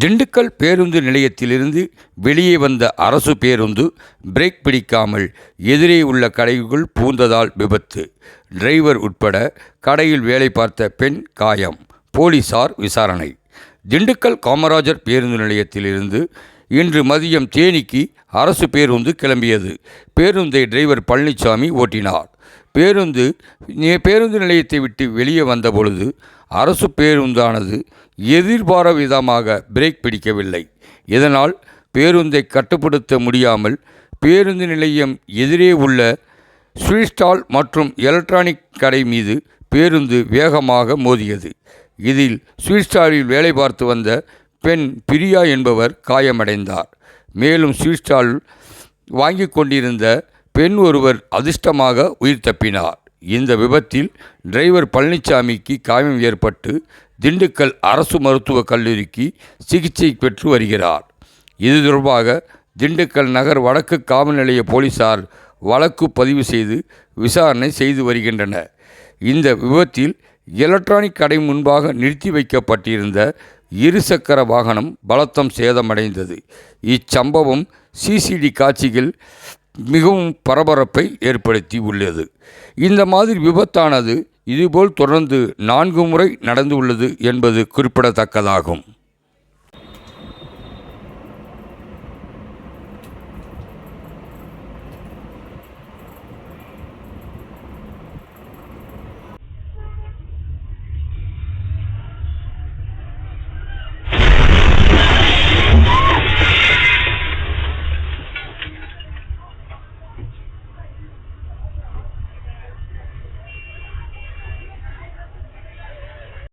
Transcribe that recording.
திண்டுக்கல் பேருந்து நிலையத்திலிருந்து வெளியே வந்த அரசு பேருந்து பிரேக் பிடிக்காமல் எதிரே உள்ள கடைக்குள் பூந்ததால் விபத்து. டிரைவர் உட்பட கடையில் வேலை பார்த்த பெண் காயம். போலீசார் விசாரணை. திண்டுக்கல் காமராஜர் பேருந்து நிலையத்திலிருந்து இன்று மதியம் தேனிக்கு அரசு பேருந்து கிளம்பியது. பேருந்தை டிரைவர் பழனிசாமி ஓட்டினார். பேருந்து நிலையத்தை விட்டு வெளியே வந்தபொழுது அரசு பேருந்தானது எதிர்பாராத விதமாக பிரேக் பிடிக்கவில்லை. இதனால் பேருந்தை கட்டுப்படுத்த முடியாமல் பேருந்து நிலையம் எதிரே உள்ள ஸ்வீட் ஸ்டால் மற்றும் எலக்ட்ரானிக் கடை மீது பேருந்து வேகமாக மோதியது. இதில் ஸ்வீட் ஸ்டாலில் வேலை பார்த்து வந்த பெண் பிரியா என்பவர் காயமடைந்தார். மேலும் ஸ்வீட் ஸ்டால் வாங்கி கொண்டிருந்த பெண் ஒருவர் அதிர்ஷ்டமாக உயிர் தப்பினார். இந்த விபத்தில் டிரைவர் பழனிசாமிக்கு காயம் ஏற்பட்டு திண்டுக்கல் அரசு மருத்துவக் கல்லூரிக்கு சிகிச்சை பெற்று வருகிறார். இது தொடர்பாக திண்டுக்கல் நகர் வடக்கு காவல் நிலைய போலீசார் வழக்கு பதிவு செய்து விசாரணை செய்து வருகின்றனர். இந்த விபத்தில் எலக்ட்ரானிக் கடை முன்பாக நிறுத்தி வைக்கப்பட்டிருந்த இருசக்கர வாகனம் பலத்தம் சேதமடைந்தது. இச்சம்பவம் சிசிடி காட்சிகள் மிகவும் பரபரப்பை ஏற்படுத்தி உள்ளது. இந்த மாதிரி விபத்தானது இதுபோல் தொடர்ந்து 4 முறை நடந்துள்ளது என்பது குறிப்பிடத்தக்கதாகும்.